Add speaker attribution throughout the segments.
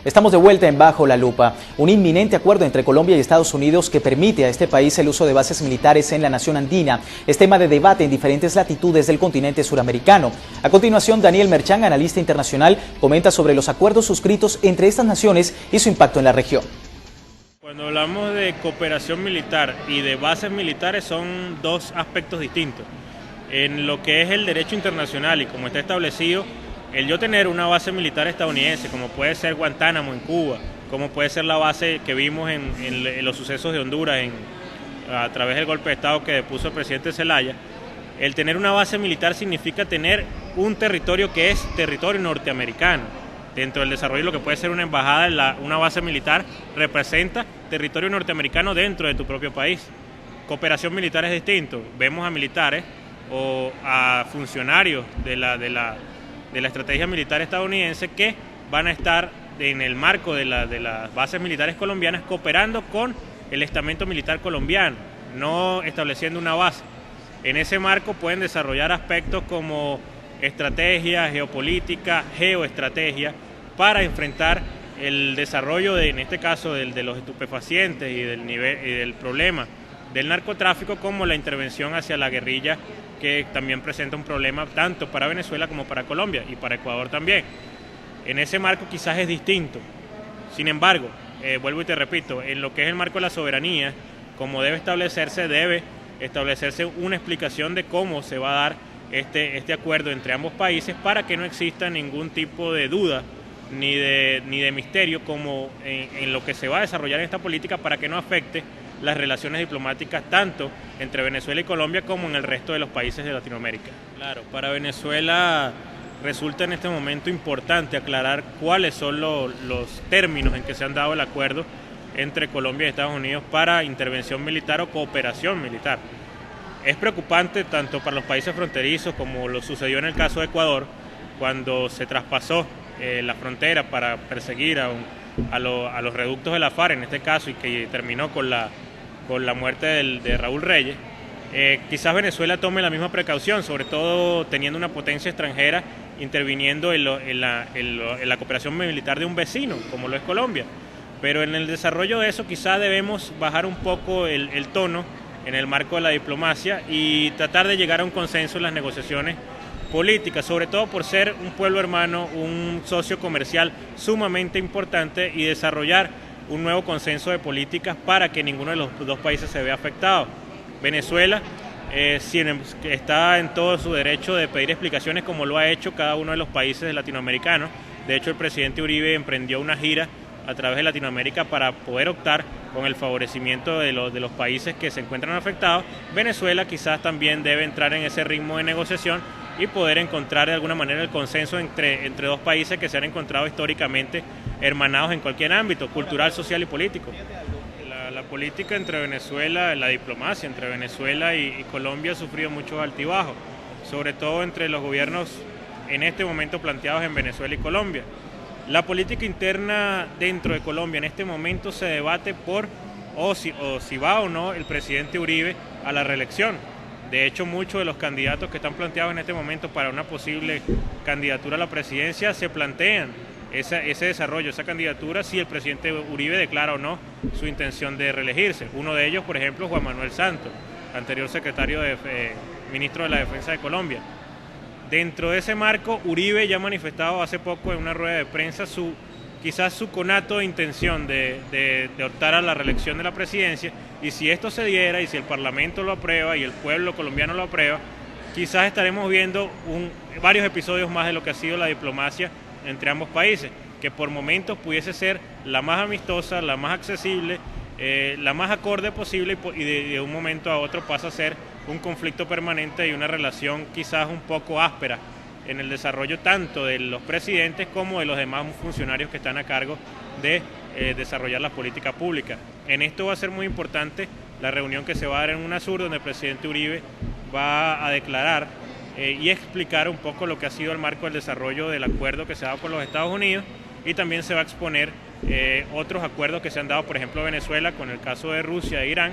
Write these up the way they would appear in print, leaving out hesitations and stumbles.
Speaker 1: Estamos de vuelta en Bajo la Lupa. Un inminente acuerdo entre Colombia y Estados Unidos que permite a este país el uso de bases militares en la nación andina es tema de debate en diferentes latitudes del continente suramericano. A continuación, Daniel Merchán, analista internacional, comenta sobre los acuerdos suscritos entre estas naciones y su impacto en la región.
Speaker 2: Cuando hablamos de cooperación militar y de bases militares son dos aspectos distintos. En lo que es el derecho internacional y como está establecido, el yo tener una base militar estadounidense, como puede ser Guantánamo en Cuba, como puede ser la base que vimos en los sucesos de Honduras a través del golpe de Estado que depuso el presidente Zelaya, el tener una base militar significa tener un territorio que es territorio norteamericano. Dentro del desarrollo de lo que puede ser una embajada, una base militar representa territorio norteamericano dentro de tu propio país. Cooperación militar es distinto. Vemos a militares o a funcionarios de la estrategia militar estadounidense que van a estar en el marco de las bases militares colombianas cooperando con el estamento militar colombiano, no estableciendo una base. En ese marco pueden desarrollar aspectos como estrategia, geopolítica, geoestrategia, para enfrentar el desarrollo en este caso de los estupefacientes y del problema del narcotráfico, como la intervención hacia la guerrilla, que también presenta un problema tanto para Venezuela como para Colombia y para Ecuador también. En ese marco quizás es distinto. Sin embargo, vuelvo y te repito, en lo que es el marco de la soberanía, como debe establecerse una explicación de cómo se va a dar este acuerdo entre ambos países para que no exista ningún tipo de duda ni de misterio como en lo que se va a desarrollar en esta política, para que no afecte las relaciones diplomáticas tanto entre Venezuela y Colombia como en el resto de los países de Latinoamérica. Claro, para Venezuela resulta en este momento importante aclarar cuáles son los términos en que se han dado el acuerdo entre Colombia y Estados Unidos para intervención militar o cooperación militar. Es preocupante tanto para los países fronterizos como lo sucedió en el caso de Ecuador, cuando se traspasó la frontera para perseguir a los reductos de la FARC en este caso, y que terminó con la muerte de Raúl Reyes. Quizás Venezuela tome la misma precaución, sobre todo teniendo una potencia extranjera interviniendo en la cooperación militar de un vecino, como lo es Colombia. Pero en el desarrollo de eso quizás debemos bajar un poco el tono en el marco de la diplomacia y tratar de llegar a un consenso en las negociaciones políticas, sobre todo por ser un pueblo hermano, un socio comercial sumamente importante, y desarrollar un nuevo consenso de políticas para que ninguno de los dos países se vea afectado. Venezuela está en todo su derecho de pedir explicaciones, como lo ha hecho cada uno de los países latinoamericanos. De hecho, el presidente Uribe emprendió una gira a través de Latinoamérica para poder optar con el favorecimiento de los países que se encuentran afectados. Venezuela quizás también debe entrar en ese ritmo de negociación y poder encontrar de alguna manera el consenso entre dos países que se han encontrado históricamente hermanados en cualquier ámbito, cultural, social y político. La política entre Venezuela, la diplomacia entre Venezuela y Colombia ha sufrido muchos altibajos, sobre todo entre los gobiernos en este momento planteados en Venezuela y Colombia. La política interna dentro de Colombia en este momento se debate por si va o no el presidente Uribe a la reelección. De hecho, muchos de los candidatos que están planteados en este momento para una posible candidatura a la presidencia se plantean ese desarrollo, esa candidatura, si el presidente Uribe declara o no su intención de reelegirse. Uno de ellos, por ejemplo, Juan Manuel Santos, anterior ministro de la Defensa de Colombia. Dentro de ese marco, Uribe ya ha manifestado hace poco en una rueda de prensa quizás su conato de intención de optar a la reelección de la presidencia, y si esto se diera y si el Parlamento lo aprueba y el pueblo colombiano lo aprueba, quizás estaremos viendo varios episodios más de lo que ha sido la diplomacia entre ambos países, que por momentos pudiese ser la más amistosa, la más accesible, la más acorde posible, y de un momento a otro pasa a ser un conflicto permanente y una relación quizás un poco áspera en el desarrollo tanto de los presidentes como de los demás funcionarios que están a cargo de desarrollar la política pública. En esto va a ser muy importante la reunión que se va a dar en UNASUR, donde el presidente Uribe va a declarar y explicar un poco lo que ha sido el marco del desarrollo del acuerdo que se ha dado con los Estados Unidos, y también se va a exponer otros acuerdos que se han dado, por ejemplo, Venezuela con el caso de Rusia e Irán,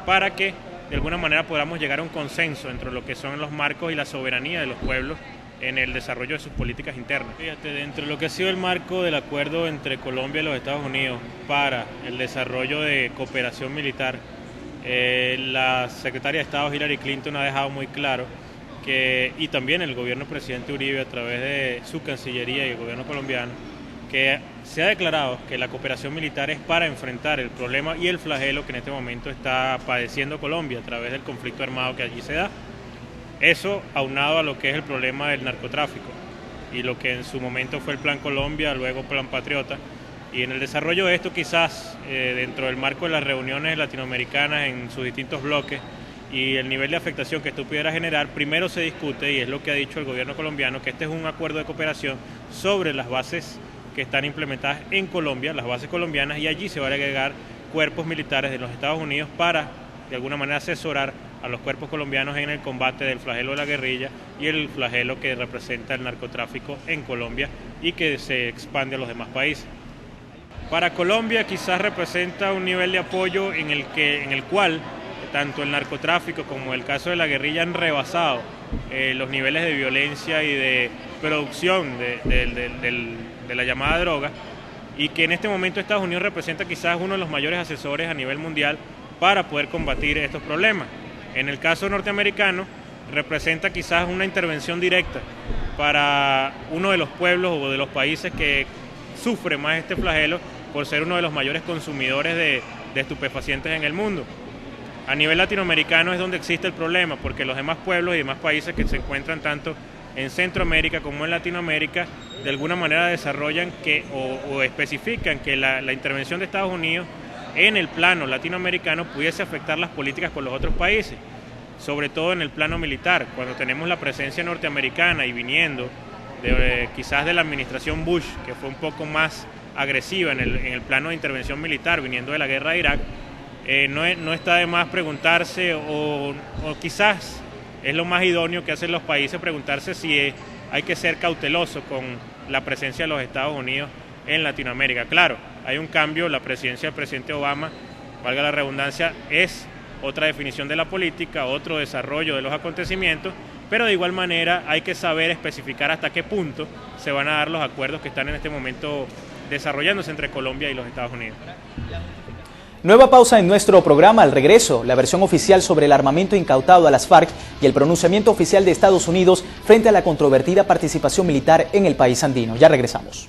Speaker 2: para que de alguna manera podamos llegar a un consenso entre lo que son los marcos y la soberanía de los pueblos en el desarrollo de sus políticas internas. Fíjate, dentro de lo que ha sido el marco del acuerdo entre Colombia y los Estados Unidos para el desarrollo de cooperación militar, la secretaria de Estado Hillary Clinton ha dejado muy claro que, y también el gobierno del presidente Uribe a través de su Cancillería y el gobierno colombiano, que se ha declarado que la cooperación militar es para enfrentar el problema y el flagelo que en este momento está padeciendo Colombia a través del conflicto armado que allí se da. Eso aunado a lo que es el problema del narcotráfico y lo que en su momento fue el Plan Colombia, luego Plan Patriota. Y en el desarrollo de esto quizás dentro del marco de las reuniones latinoamericanas en sus distintos bloques y el nivel de afectación que esto pudiera generar, primero se discute, y es lo que ha dicho el gobierno colombiano, que este es un acuerdo de cooperación sobre las bases que están implementadas en Colombia, las bases colombianas, y allí se van a agregar cuerpos militares de los Estados Unidos para de alguna manera asesorar a los cuerpos colombianos en el combate del flagelo de la guerrilla y el flagelo que representa el narcotráfico en Colombia y que se expande a los demás países. Para Colombia quizás representa un nivel de apoyo en el cual tanto el narcotráfico como el caso de la guerrilla han rebasado los niveles de violencia y de producción de la llamada droga, y que en este momento Estados Unidos representa quizás uno de los mayores asesores a nivel mundial para poder combatir estos problemas. En el caso norteamericano representa quizás una intervención directa para uno de los pueblos o de los países que sufre más este flagelo por ser uno de los mayores consumidores de estupefacientes en el mundo. A nivel latinoamericano es donde existe el problema, porque los demás pueblos y demás países que se encuentran tanto en Centroamérica como en Latinoamérica de alguna manera desarrollan o especifican que la intervención de Estados Unidos en el plano latinoamericano pudiese afectar las políticas con los otros países, sobre todo en el plano militar, cuando tenemos la presencia norteamericana y viniendo quizás de la administración Bush, que fue un poco más agresiva en el plano de intervención militar, viniendo de la guerra de Irak. No está de más preguntarse, o quizás es lo más idóneo que hacen los países, preguntarse si hay que ser cauteloso con la presencia de los Estados Unidos en Latinoamérica. Claro, hay un cambio, la presidencia del presidente Obama, valga la redundancia, es otra definición de la política, otro desarrollo de los acontecimientos, pero de igual manera hay que saber especificar hasta qué punto se van a dar los acuerdos que están en este momento desarrollándose entre Colombia y los Estados Unidos.
Speaker 1: Nueva pausa en nuestro programa. Al regreso, la versión oficial sobre el armamento incautado a las FARC y el pronunciamiento oficial de Estados Unidos frente a la controvertida participación militar en el país andino. Ya regresamos.